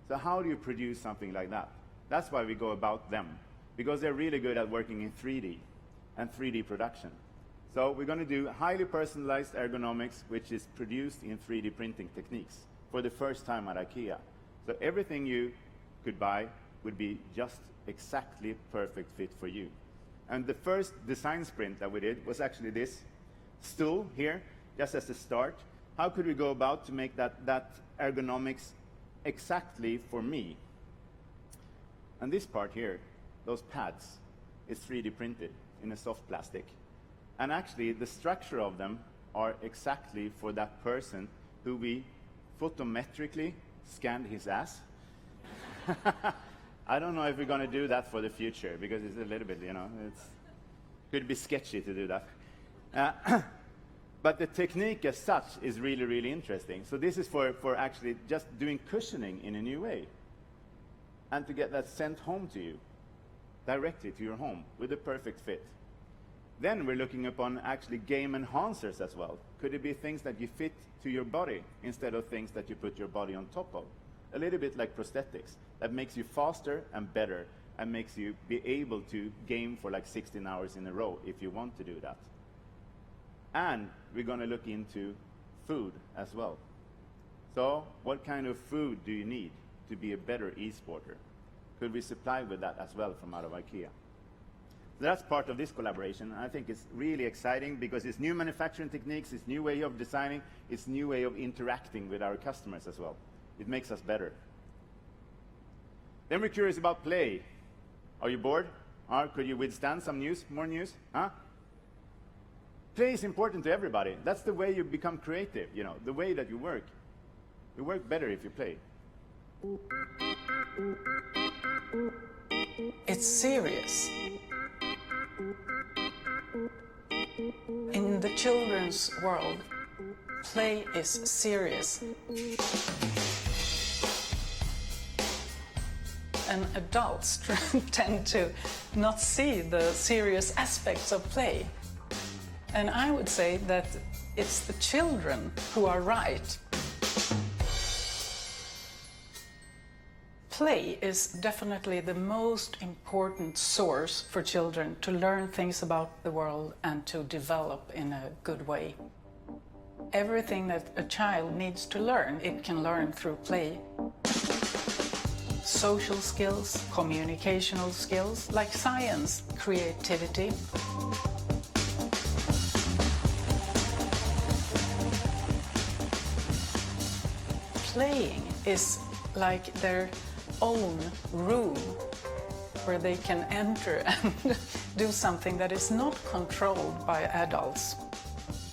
So how do you produce something like that? That's why we go about them, because they're really good at working in 3D and 3D production. So we're going to do highly personalized ergonomics, which is produced in 3D printing techniques for the first time at IKEA. So everything you could buy would be just exactly perfect fit for you. And the first design sprint that we did was actually this stool here, just as a start. How could we go about to make that ergonomics exactly for me? And this part here, those pads, is 3D printed in a soft plastic. And actually, the structure of them are exactly for that person who we photometrically scanned his ass. I don't know if we're going to do that for the future, because it's a little bit, it could be sketchy to do that. But the technique as such is really, really interesting. So this is for actually just doing cushioning in a new way, and to get that sent home to you, directly to your home, with a perfect fit. Then we're looking upon actually game enhancers as well. Could it be things that you fit to your body instead of things that you put your body on top of? A little bit like prosthetics, that makes you faster and better, and makes you be able to game for like 16 hours in a row if you want to do that. And we're going to look into food as well. So what kind of food do you need to be a better esporter? Could we supply with that as well from out of IKEA? So that's part of this collaboration. I think it's really exciting, because it's new manufacturing techniques, it's new way of designing, it's new way of interacting with our customers as well. It makes us better. Then we're curious about play. Are you bored? Or could you withstand some news, more news? Huh? Play is important to everybody. That's the way you become creative, the way that you work. You work better if you play. It's serious. In the children's world, play is serious. And adults tend to not see the serious aspects of play. And I would say that it's the children who are right. Play is definitely the most important source for children to learn things about the world and to develop in a good way. Everything that a child needs to learn, it can learn through play. Social skills, communicational skills, like science, creativity. Playing is like their own room where they can enter and do something that is not controlled by adults.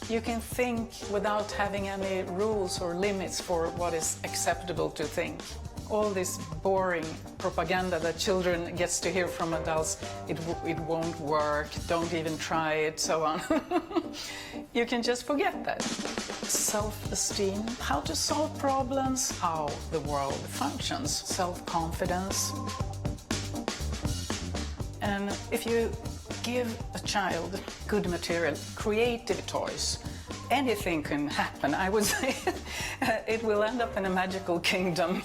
You can think without having any rules or limits for what is acceptable to think. All this boring propaganda that children gets to hear from adults, it won't work, don't even try it, so on. You can just forget that. Self-esteem, how to solve problems, how the world functions, self-confidence. And if you give a child good material, creative toys, anything can happen, I would say. It will end up in a magical kingdom.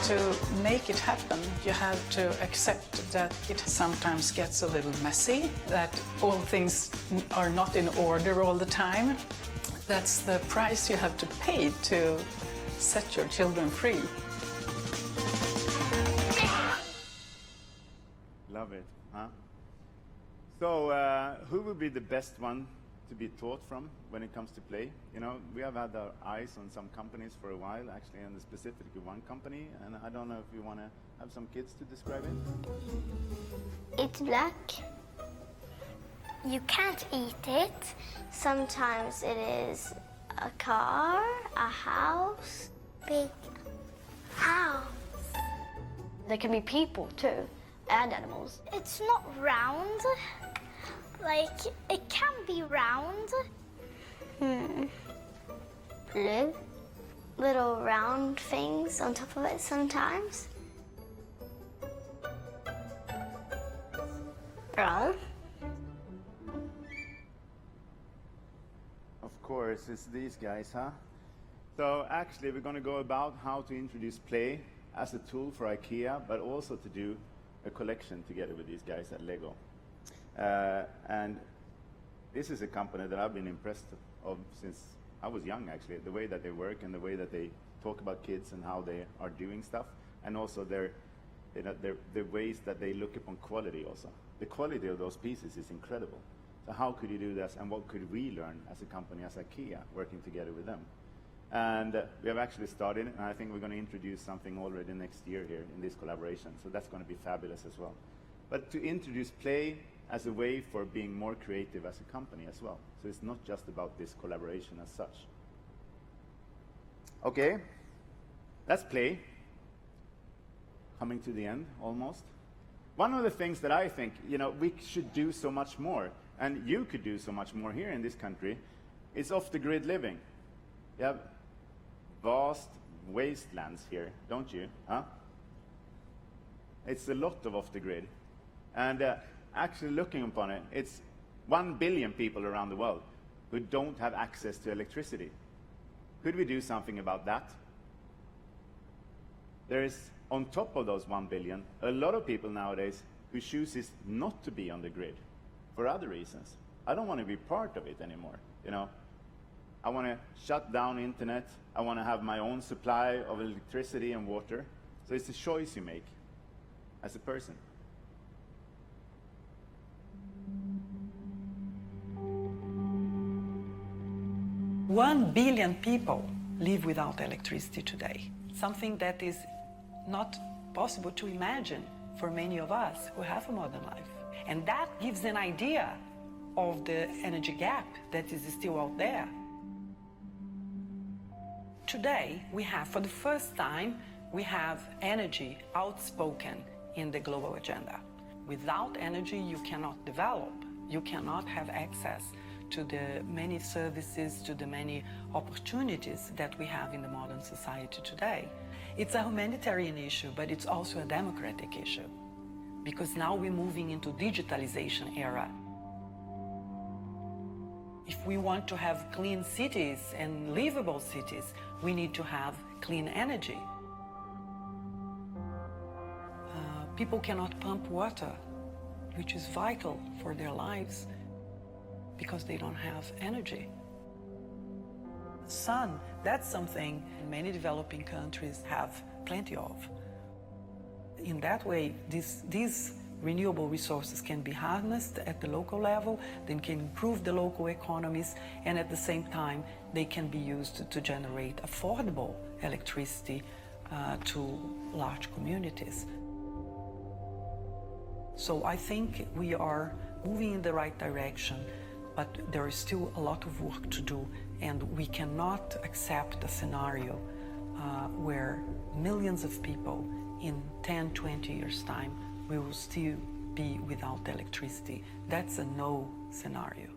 To make it happen, you have to accept that it sometimes gets a little messy, that all things are not in order all the time. That's the price you have to pay to set your children free. Love it, huh? So, who would be the best one to be taught from when it comes to play? You know, we have had our eyes on some companies for a while, actually, and specifically one company, and I don't know if you want to have some kids to describe it. It's black. You can't eat it. Sometimes it is a car, a house, big house. There can be people too, and animals. It's not round. Like, it can be round. Blue. Little round things on top of it sometimes. Brown. Of course, it's these guys, huh? So actually, we're going to go about how to introduce play as a tool for IKEA, but also to do a collection together with these guys at Lego. And this is a company that I've been impressed of since I was young, actually, the way that they work and the way that they talk about kids and how they are doing stuff, and also the ways that they look upon quality also. The quality of those pieces is incredible. So how could you do this, and what could we learn as a company, as IKEA, working together with them? And we have actually started, and I think we're going to introduce something already next year here in this collaboration, so that's going to be fabulous as well. But to introduce play as a way for being more creative as a company as well. So it's not just about this collaboration as such. Okay, that's play. Coming to the end, almost. One of the things that I think, you know, we should do so much more, and you could do so much more here in this country, is off-the-grid living. You have vast wastelands here, don't you? Huh? It's a lot of off-the-grid. And actually looking upon it, it's 1 billion people around the world who don't have access to electricity. Could we do something about that? There is, on top of those 1 billion, a lot of people nowadays who chooses not to be on the grid for other reasons. I don't want to be part of it anymore, you know. I want to shut down internet. I want to have my own supply of electricity and water. So it's a choice you make as a person. One billion people live without electricity today, something that is not possible to imagine for many of us who have a modern life. And that gives an idea of the energy gap that is still out there. Today, we have, for the first time, we have energy outspoken in the global agenda. Without energy, you cannot develop. You cannot have access to the many services, to the many opportunities that we have in the modern society today. It's a humanitarian issue, but it's also a democratic issue, because now we're moving into digitalization era. If we want to have clean cities and livable cities, we need to have clean energy. People cannot pump water, which is vital for their lives, because they don't have energy. Sun, that's something many developing countries have plenty of. In that way, these renewable resources can be harnessed at the local level, they can improve the local economies, and at the same time, they can be used to generate affordable electricity to large communities. So I think we are moving in the right direction, but there is still a lot of work to do, and we cannot accept a scenario where millions of people in 10, 20 years' time will still be without electricity. That's a no scenario.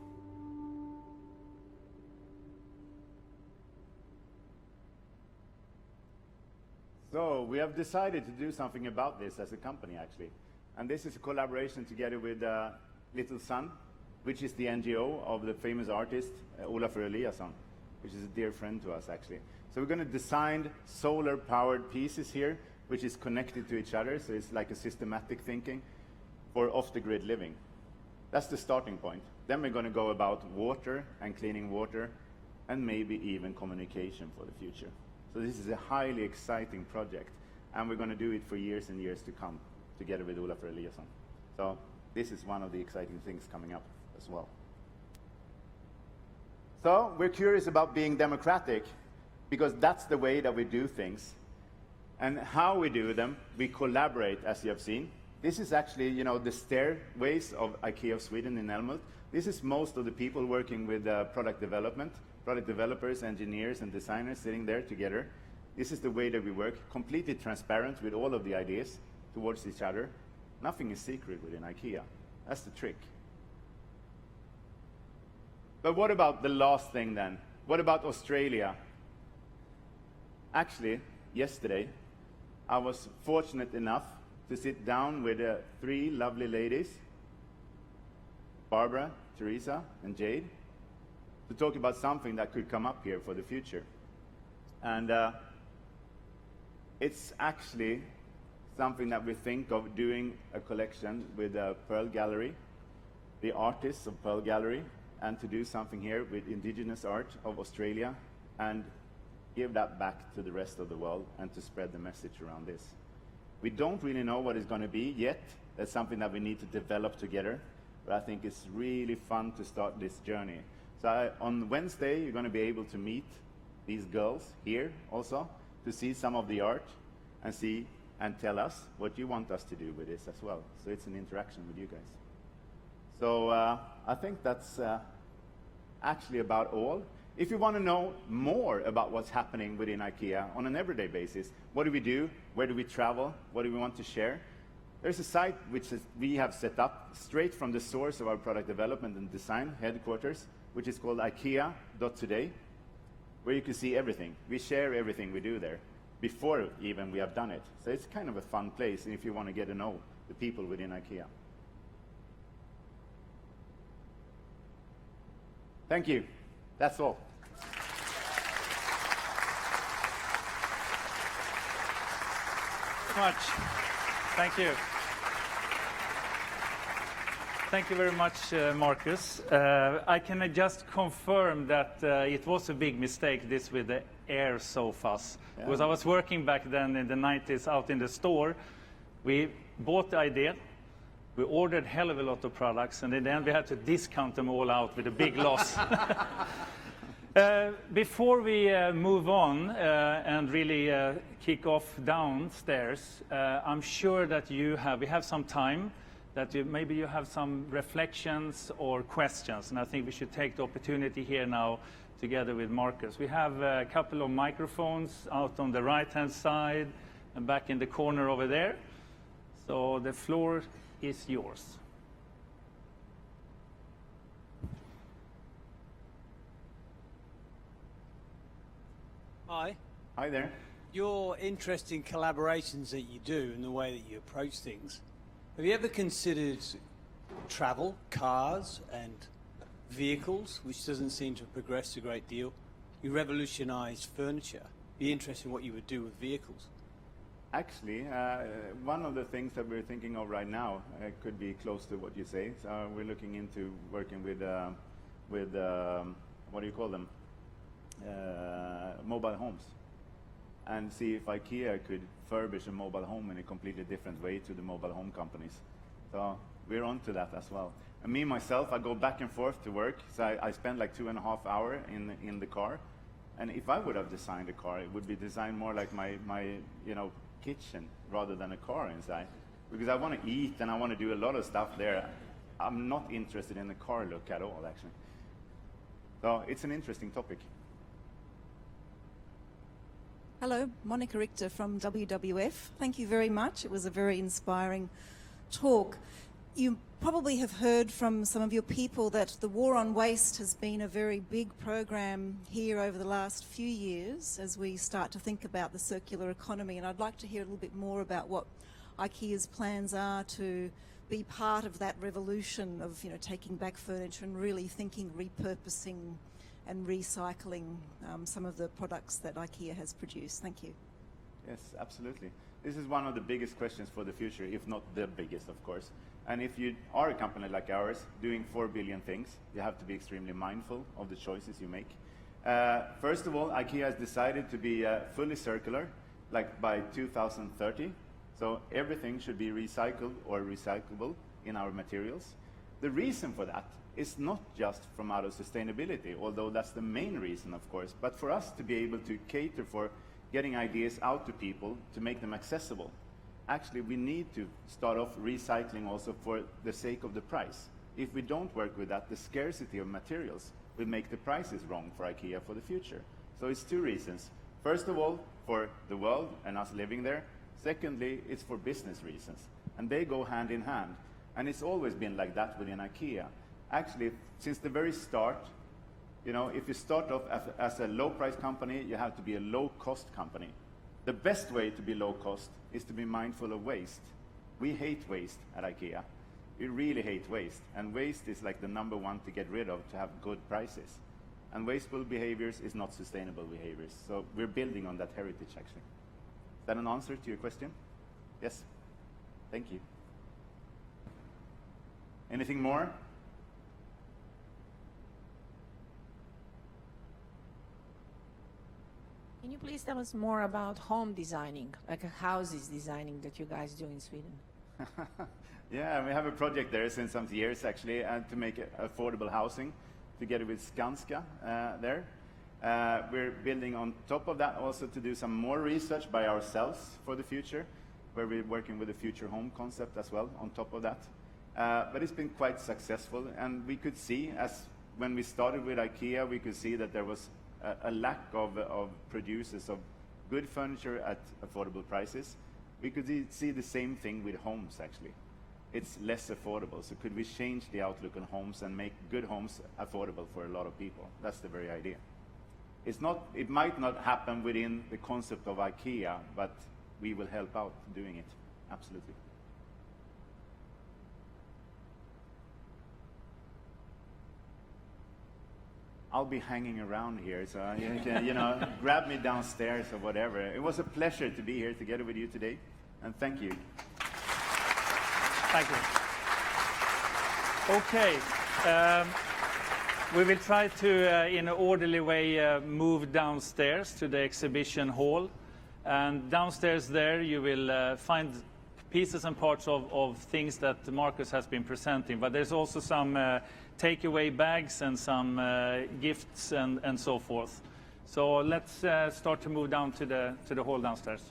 So we have decided to do something about this as a company, actually. And this is a collaboration together with Little Sun, which is the NGO of the famous artist Olafur Eliasson, which is a dear friend to us, actually. So we're going to design solar-powered pieces here, which is connected to each other, so it's like a systematic thinking for off-the-grid living. That's the starting point. Then we're going to go about water and cleaning water, and maybe even communication for the future. So this is a highly exciting project, and we're going to do it for years and years to come, together with Olafur Eliasson. So this is one of the exciting things coming up as well. So we're curious about being democratic, because that's the way that we do things. And how we do them, we collaborate, as you have seen. This is actually, you know, the stairways of IKEA of Sweden in Älmhult. This is most of the people working with product development, product developers, engineers, and designers sitting there together. This is the way that we work, completely transparent with all of the ideas towards each other. Nothing is secret within IKEA. That's the trick. But what about the last thing then? What about Australia? Actually, yesterday, I was fortunate enough to sit down with 3 lovely ladies, Barbara, Teresa, and Jade, to talk about something that could come up here for the future. And it's actually something that we think of doing a collection with Pearl Gallery, the artists of Pearl Gallery, and to do something here with indigenous art of Australia and give that back to the rest of the world and to spread the message around this. We don't really know what it's going to be yet. That's something that we need to develop together, but I think it's really fun to start this journey. So on Wednesday, you're going to be able to meet these girls here also, to see some of the art and see and tell us what you want us to do with this as well. So it's an interaction with you guys. So I think that's actually about all. If you want to know more about what's happening within IKEA on an everyday basis, what do we do? Where do we travel? What do we want to share? There's a site which we have set up straight from the source of our product development and design headquarters, which is called IKEA.today, where you can see everything. We share everything we do there before even we have done it. So it's kind of a fun place if you want to get to know the people within IKEA. Thank you. That's all. Much. Thank you. Thank you very much, Marcus. I can just confirm that it was a big mistake, this with the air sofas. Yeah. Because I was working back then in the 90s out in the store. We bought the idea. We ordered hell of a lot of products, and in the end we had to discount them all out with a big loss. Before we move on and really kick off downstairs, I'm sure that we have some time that maybe you have some reflections or questions, and I think we should take the opportunity here now together with Marcus. We have a couple of microphones out on the right-hand side and back in the corner over there. So the floor is yours. Hi. Hi there. Your interesting collaborations that you do and the way that you approach things. Have you ever considered travel, cars and vehicles, which doesn't seem to have progressed a great deal? You revolutionized furniture. Be interested in what you would do with vehicles. Actually, one of the things that we're thinking of right now could be close to what you say. So we're looking into working with what do you call them? Mobile homes. And see if IKEA could furbish a mobile home in a completely different way to the mobile home companies. So we're on to that as well. And me, myself, I go back and forth to work. So I spend like 2.5 hours in the car. And if I would have designed a car, it would be designed more like my kitchen rather than a car inside. Because I want to eat and I want to do a lot of stuff there. I'm not interested in the car look at all, actually. So it's an interesting topic. Hello, Monica Richter from WWF. Thank you very much. It was a very inspiring talk. You probably have heard from some of your people that the war on waste has been a very big program here over the last few years as we start to think about the circular economy. And I'd like to hear a little bit more about what IKEA's plans are to be part of that revolution of, taking back furniture and really thinking repurposing and recycling some of the products that IKEA has produced. Thank you. Yes, absolutely. This is one of the biggest questions for the future, if not the biggest, of course. And if you are a company like ours doing 4 billion things, you have to be extremely mindful of the choices you make. First of all, IKEA has decided to be fully circular, like by 2030. So everything should be recycled or recyclable in our materials. The reason for that is not just from out of sustainability, although that's the main reason, of course, but for us to be able to cater for getting ideas out to people to make them accessible. Actually, we need to start off recycling also for the sake of the price. If we don't work with that, the scarcity of materials will make the prices wrong for IKEA for the future. So it's two reasons. First of all, for the world and us living there. Secondly, it's for business reasons. And they go hand in hand. And it's always been like that within IKEA. Actually, since the very start, if you start off as a low-price company, you have to be a low-cost company. The best way to be low-cost is to be mindful of waste. We hate waste at IKEA. We really hate waste. And waste is like the number one to get rid of to have good prices. And wasteful behaviors is not sustainable behaviors. So we're building on that heritage, actually. Is that an answer to your question? Yes? Thank you. Anything more? Can you please tell us more about home designing, like houses designing that you guys do in Sweden? Yeah, we have a project there since some years actually, to make affordable housing together with Skanska there. We're building on top of that also to do some more research by ourselves for the future, where we're working with the future home concept as well on top of that. But it's been quite successful, and we could see, as when we started with IKEA, we could see that there was a lack of producers of good furniture at affordable prices. We could see the same thing with homes, actually. It's less affordable, so could we change the outlook on homes and make good homes affordable for a lot of people? That's the very idea. It might not happen within the concept of IKEA, but we will help out doing it, absolutely. I'll be hanging around here, so you can, grab me downstairs or whatever. It was a pleasure to be here together with you today, and thank you. Thank you. Okay, we will try to, in an orderly way, move downstairs to the exhibition hall. And downstairs there, you will find pieces and parts of things that Marcus has been presenting. But there's also some takeaway bags and some gifts and so forth. So let's start to move down to the hall downstairs.